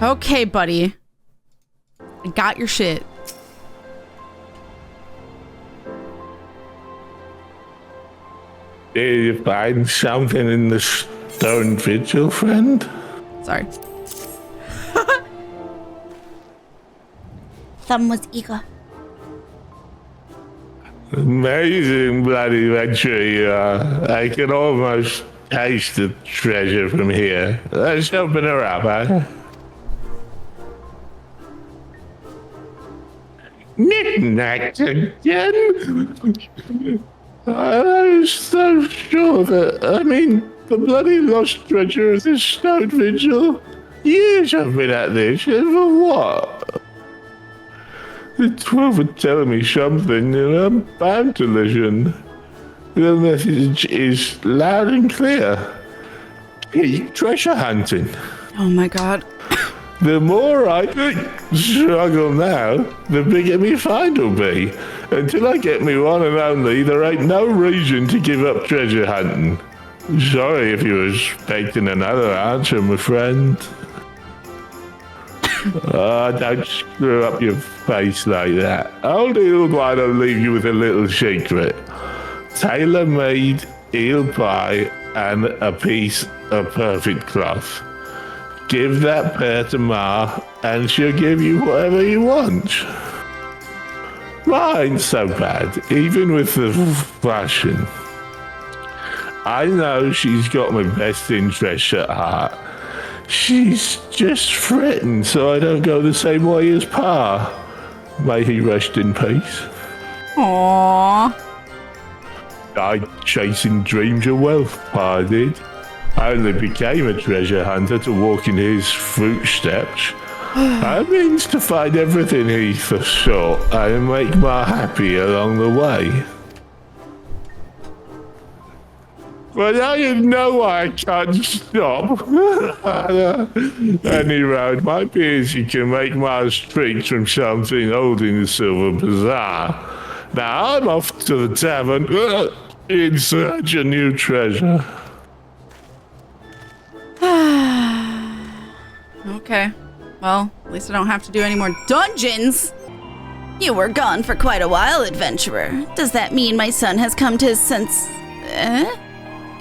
Okay, buddy. I got your shit. Did you find something in the Stone Vigil, friend? Sorry. Thumb was eager. Amazing bloody venture you are. I can almost taste the treasure from here. Let's open her up, huh? Knick-knacks again? I was so sure that, the bloody lost treasure of this Stone Vigil. Years I've been at this, and for what? The 12 were telling me something, and I'm bound to listen. The message is loud and clear. Keep treasure hunting. Oh my god. The more I struggle now, the bigger me find will be. Until I get me one and only, there ain't no reason to give up treasure hunting. Sorry if you were expecting another answer, my friend. Don't screw up your face like that. Old Eelwine will leave you with a little secret. Tailor-made eel pie and a piece of perfect cloth. Give that pair to Ma, and she'll give you whatever you want. Ma ain't so bad, even with the fashion. I know she's got my best interest at heart. She's just fretting so I don't go the same way as Pa. May he rest in peace. Aww. Died chasing dreams of wealth, Pa did. I only became a treasure hunter to walk in his footsteps. I means to find everything he sought and make Ma happy along the way. But now you know why I can't stop. Any road might be as you can make Ma's treats from something old in the Silver Bazaar. Now I'm off to the tavern In search of new treasure. Okay. Well, at least I don't have to do any more dungeons. You were gone for quite a while, adventurer. Does that mean my son has come to his sense?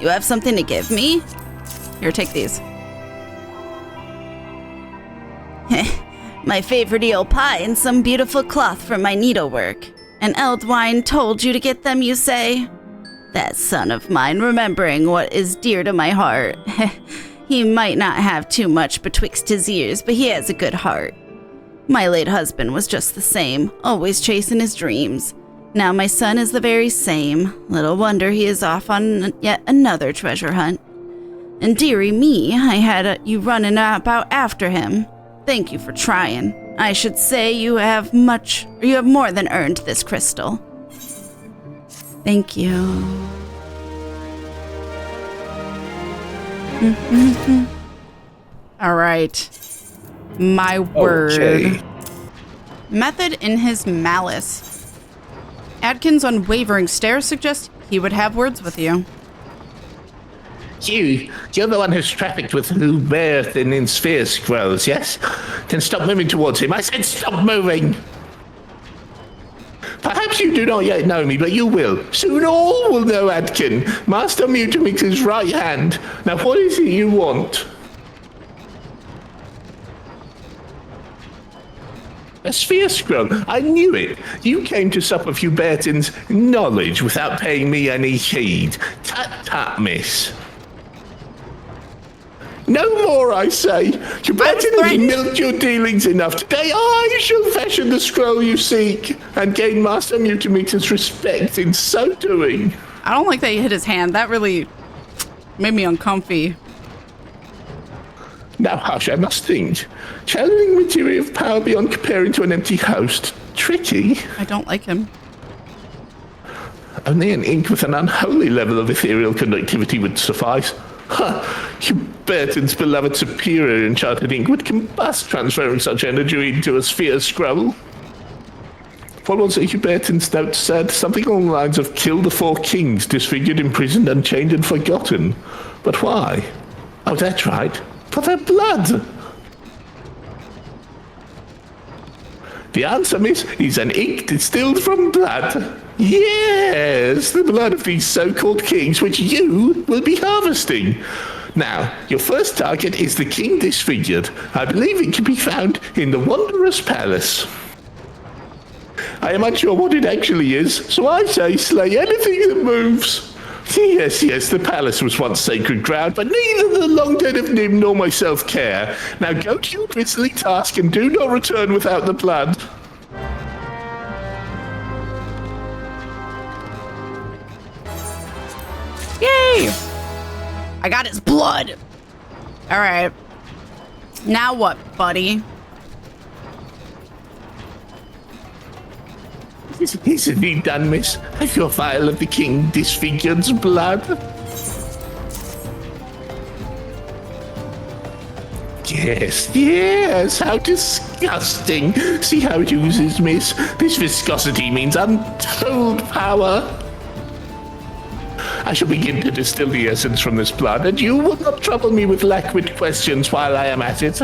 You have something to give me? Here, take these. My favorite eel pie and some beautiful cloth from my needlework. And Eldwine told you to get them, you say? That son of mine, remembering what is dear to my heart. He might not have too much betwixt his ears, but he has a good heart. My late husband was just the same, always chasing his dreams. Now my son is the very same. Little wonder he is off on yet another treasure hunt. And dearie me, I had you running about after him. Thank you for trying. I should say you have more than earned this crystal. Thank you. All right. My word. Okay. Method in his malice. Adkin's unwavering stare suggests he would have words with you. You're the one who's trafficked with Luberthin in sphere scrolls, yes? Then stop moving towards him. I said stop moving! Perhaps you do not yet know me, but you will. Soon all will know Adkin, Master Mutamix's right hand. Now what is it you want? A sphere scroll. I knew it. You came to sup with Hubertin's knowledge without paying me any heed. Tut, miss. No more, I say. Hubertin has milked your dealings enough. Today I shall fashion the scroll you seek and gain Master Mutamix's respect in so doing. I don't like that he hit his hand. That really made me uncomfy. Now hush, I must think. Channeling materia of power beyond comparing to an empty host. Tricky. I don't like him. Only an ink with an unholy level of ethereal conductivity would suffice. Huh. Hubertin's beloved superior enchanted ink would combust, transferring such energy into a sphere scroll. What was it Hubertin's note said? Something along the lines of kill the 4 kings, disfigured, imprisoned, unchained, and forgotten. But why? Oh, that's right. For their blood. The answer, miss, is an ink distilled from blood. Yes, the blood of these so-called kings, which you will be harvesting. Now, your first target is the king disfigured. I believe it can be found in the Wondrous Palace. I am unsure what it actually is, so I say slay anything that moves. Yes, the palace was once sacred ground, but neither the long dead of Nim nor myself care. Now go to your grisly task and do not return without the blood. Yay! I got his blood. All right. Now what, buddy? Is indeed done, miss. Have your vial of the king disfigured's blood? Yes, how disgusting. See how it oozes, miss? This viscosity means untold power. I shall begin to distill the essence from this blood, and you will not trouble me with lackwit questions while I am at it.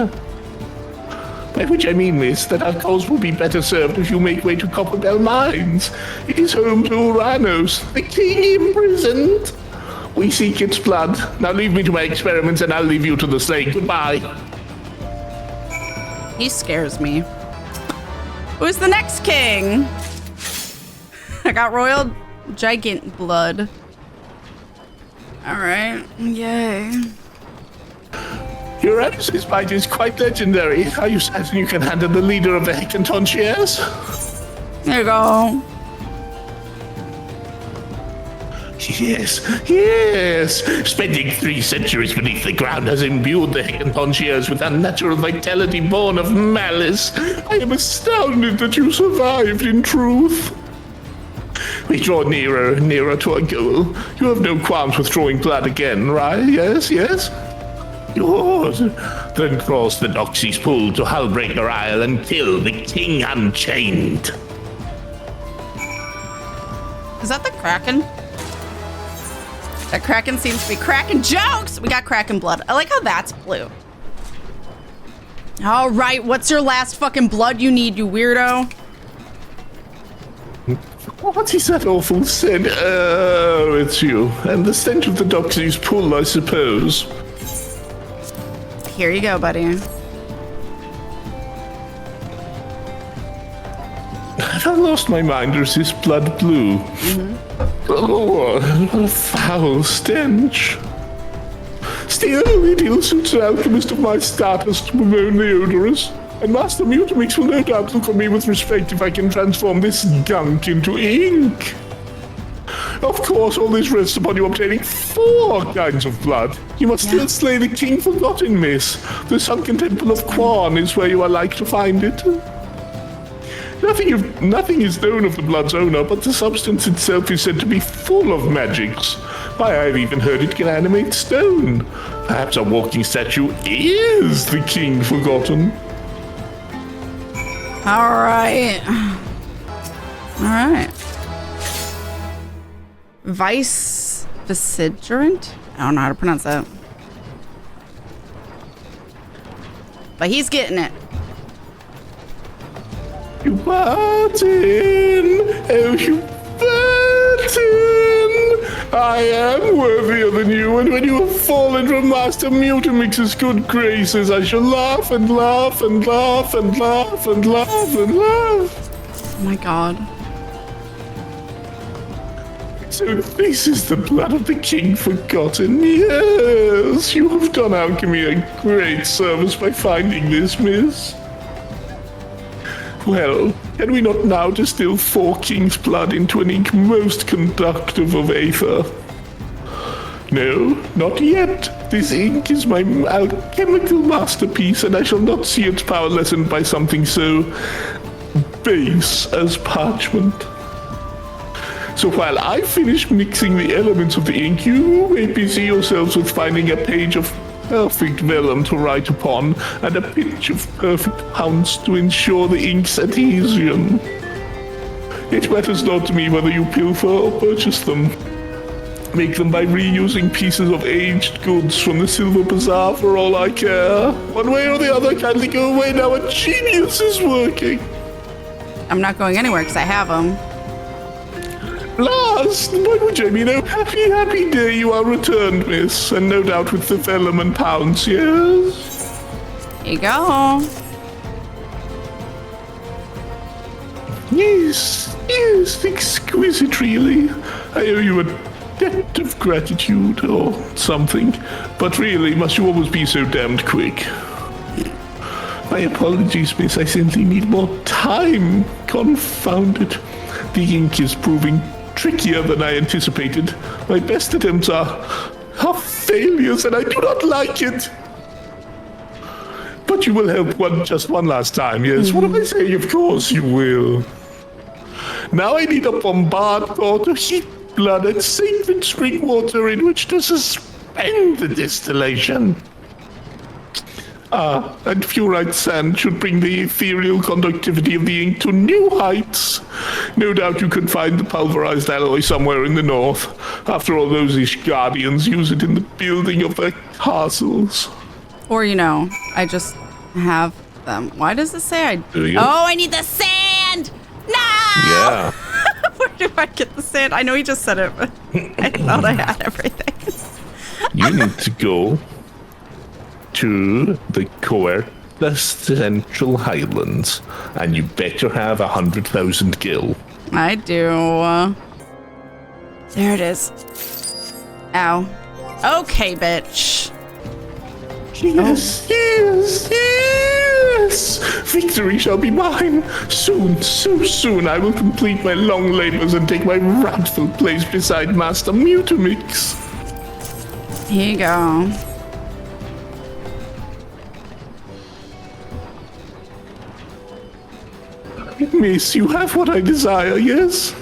By which I mean, miss, that our cause will be better served if you make way to Copperbell Mines. It is home to Uranus, the king imprisoned. We seek its blood. Now leave me to my experiments, and I'll leave you to the slaying. Goodbye. He scares me. Who's the next king? I got royal gigant blood. All right, yay. Uranus's might is quite legendary. Are you certain you can handle the leader of the Hecatoncheers? There you go. Yes. Spending 3 centuries beneath the ground has imbued the Hecatoncheers with unnatural vitality born of malice. I am astounded that you survived, in truth. We draw nearer and nearer to our goal. You have no qualms with drawing blood again, right? Yes? Yours. Then cross the Noxie's pool to Hullbreaker Isle and kill the King Unchained. Is that the Kraken? That Kraken seems to be cracking jokes. We got Kraken blood. I like how that's blue. All right, what's your last fucking blood you need, you weirdo? What is that awful scent? Oh, it's you. And the stench of the Doxy's pool, I suppose. Here you go, buddy. Have I lost my mind, or is this blood blue? Oh, what a foul stench. Still, it ill suits an alchemist of my status to bemoan the odorous. And Master Mutamix will no doubt look on me with respect if I can transform this gunk into ink. Of course, all this rests upon you obtaining 4 kinds of blood. You must still slay the King Forgotten, miss. The sunken temple of Quan is where you are like to find it. Nothing is known of the blood's owner, but the substance itself is said to be full of magics. Why, I've even heard it can animate stone. Perhaps a walking statue is the King Forgotten. All right. Vice Vicegerant? I don't know how to pronounce that. But he's getting it. You Martin! Oh, you Martin! I am worthier than you, and when you have fallen from Master Mutamix's good graces, I shall laugh and laugh and laugh and laugh and laugh and laugh. Oh my god. So this is the blood of the King Forgotten. Yes, you have done alchemy a great service by finding this, miss. Well, can we not now distill 4 king's blood into an ink most conductive of aether? No, not yet. This ink is my alchemical masterpiece, and I shall not see its power lessened by something so base as parchment. So while I finish mixing the elements of the ink, you may busy yourselves with finding a page of perfect vellum to write upon, and a pitch of perfect pounce to ensure the ink's adhesion. It matters not to me whether you pilfer or purchase them. Make them by reusing pieces of aged goods from the Silver Bazaar for all I care. One way or the other, kindly go away now, a genius is working. I'm not going anywhere because I have them. Last, by which I mean, oh, happy day you are returned, miss, and no doubt with the vellum and pounce, yes? Here you go. Yes, exquisite, really. I owe you a debt of gratitude or something, but really, must you always be so damned quick? My apologies, miss, I simply need more time. Confound it. The ink is proving trickier than I anticipated. My best attempts are failures, and I do not like it. But you will help just one last time, yes? What am I saying? Of course you will. Now I need a bombard core to heat blood and sacred spring water in which to suspend the distillation. And fluorite sand should bring the ethereal conductivity of the ink to new heights. No doubt you can find the pulverized alloy somewhere in the north. After all, those Ishgardians use it in the building of their castles. Or, I just have them. Why does it say I... Do you? Oh, I need the sand! No! Yeah. Where do I get the sand? I know he just said it, but I thought I had everything. You need to go to the the Central Highlands, and you better have 100,000 gil. I do. There it is. Ow. Okay, bitch. Yes, yes! Victory shall be mine! Soon, so soon, I will complete my long labors and take my rightful place beside Master Mutamix. Here you go. Miss, you have what I desire, yes?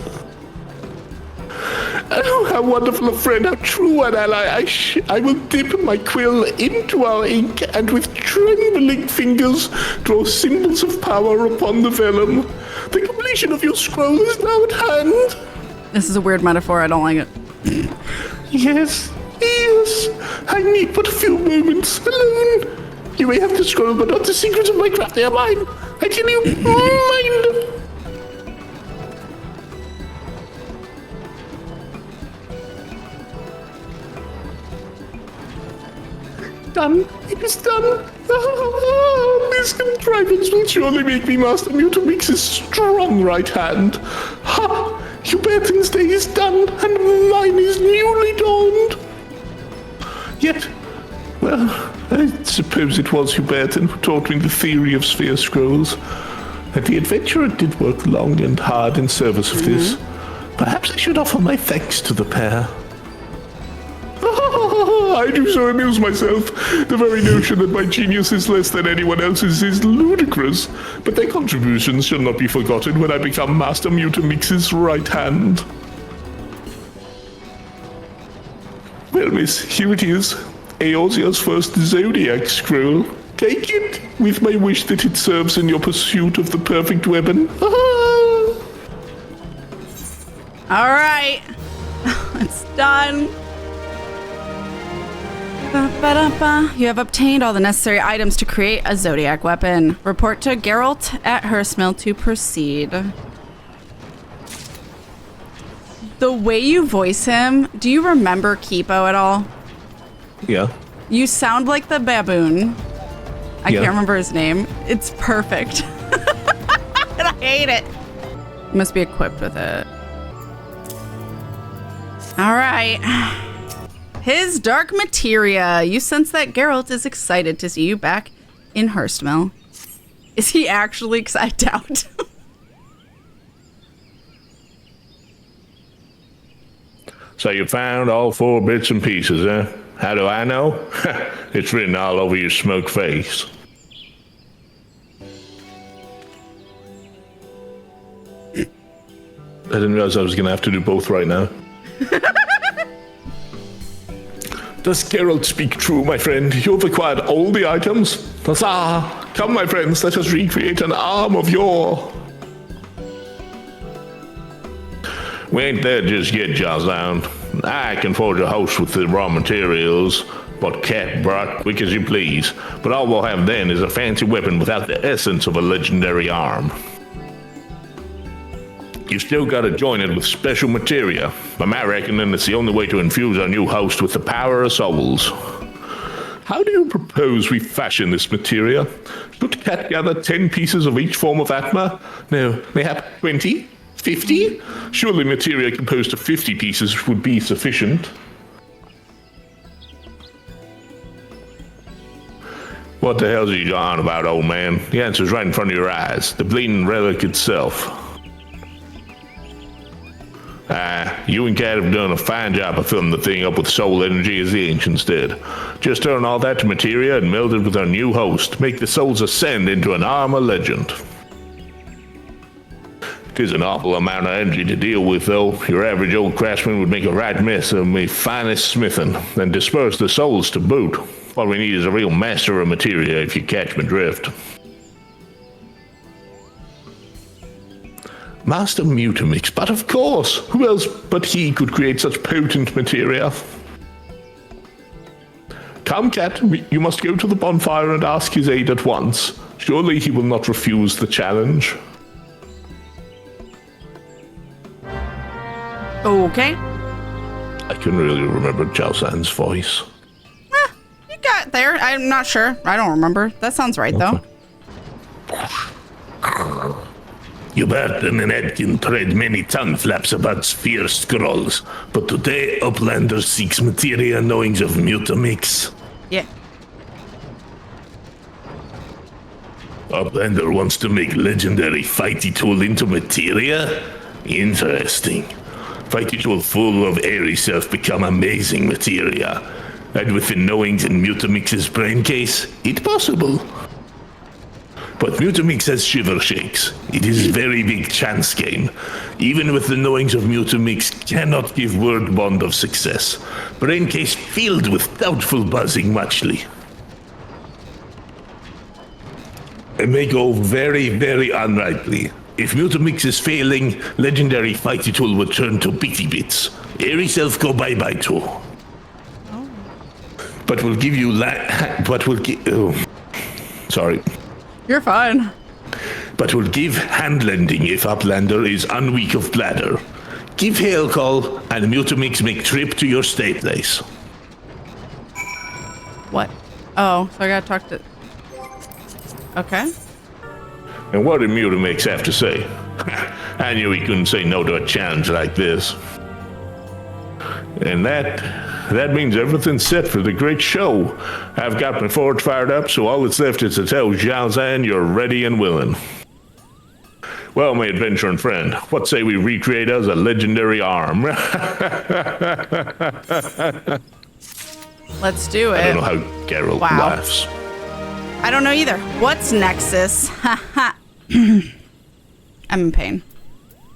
Oh, how wonderful a friend, how true an ally. I will dip my quill into our ink and with trembling fingers draw symbols of power upon the vellum. The completion of your scroll is now at hand. This is a weird metaphor. I don't like it. Yes, I need but a few moments alone. You may have the scroll, but not the secrets of my craft. They are mine. I tell you, mine. Done. It is done. This contrivance will surely make me Master Mutamix's strong right hand. Ha! Huberton's day is done, and mine is newly dawned. Yet, well, I suppose it was Huberton who taught me the theory of sphere scrolls. And the adventurer did work long and hard in service of this. Perhaps I should offer my thanks to the pair. I do so amuse myself. The very notion that my genius is less than anyone else's is ludicrous. But their contributions shall not be forgotten when I become Master Mutamix's right hand. Well, miss, here it is. Eorzea's first Zodiac scroll. Take it, with my wish that it serves in your pursuit of the perfect weapon. All right. It's done. Ba-ba-da-ba. You have obtained all the necessary items to create a Zodiac weapon. Report to Geralt at Hearstmill to proceed. The way you voice him, do you remember Kipo at all? Yeah. You sound like the baboon. I can't remember his name. It's perfect. And I hate it. You must be equipped with it. All right. His dark materia. You sense that Geralt is excited to see you back in Hearstmill. Is he actually excited out? So you found all 4 bits and pieces, eh? How do I know? It's written all over your smoke face. I didn't realize I was going to have to do both right now. Does Geralt speak true, my friend? You have acquired all the items? Huzzah! Come, my friends, let us recreate an arm of yore. We ain't there just yet, Jazan. I can forge a house with the raw materials, but Cat brought quick as you please. But all we'll have then is a fancy weapon without the essence of a legendary arm. You still gotta join it with special materia. By my reckoning, it's the only way to infuse our new host with the power of souls. How do you propose we fashion this materia? Should Cat gather 10 pieces of each form of Atma? No, mayhap 20? 50? Surely materia composed of 50 pieces would be sufficient. What the hell's you on about, old man? The answer's right in front of your eyes. The bleeding relic itself. You and Cat have done a fine job of filling the thing up with soul energy as the ancients did. Just turn all that to materia and meld it with our new host. Make the souls ascend into an armor legend. It is an awful amount of energy to deal with, though. Your average old craftsman would make a right mess of me finest smithing, and disperse the souls to boot. What we need is a real master of materia, if you catch my drift. Master Mutamix, but of course! Who else but he could create such potent materia? Come, Cat, you must go to the bonfire and ask his aid at once. Surely he will not refuse the challenge. Okay. I couldn't really remember Jalsan's voice. You got there. I'm not sure. I don't remember. That sounds right, though. Huberton and Edkin trade many tongue flaps about sphere scrolls, but today Uplander seeks materia knowings of Mutamix. Yeah. Uplander wants to make legendary fighty tool into materia? Interesting. Fighty tool full of airy self become amazing materia. And with the knowings in Mutamix's brain case, it possible. But Mutamix has shiver shakes. It is very big chance game. Even with the knowings of Mutamix, cannot give word bond of success. Brain case filled with doubtful buzzing muchly. It may go very, very unrightly. If Mutamix is failing, legendary fighty tool would turn to bitty bits. Hear yourself go bye-bye too. But we'll give you sorry. You're fine. But we'll give hand-lending if Uplander is unweak of bladder. Give hail call and Mutamix make trip to your stay place. What? Oh, so I gotta talk to... Okay. And what did Mutamix have to say? I knew he couldn't say no to a challenge like this. And that means everything's set for the great show. I've got my forge fired up, so all that's left is to tell Zhao Zan you're ready and willing. Well, my adventuring friend, what say we recreate as a legendary arm? Let's do it. I don't know how Geralt laughs. I don't know either. What's Nexus? Ha ha. I'm in pain.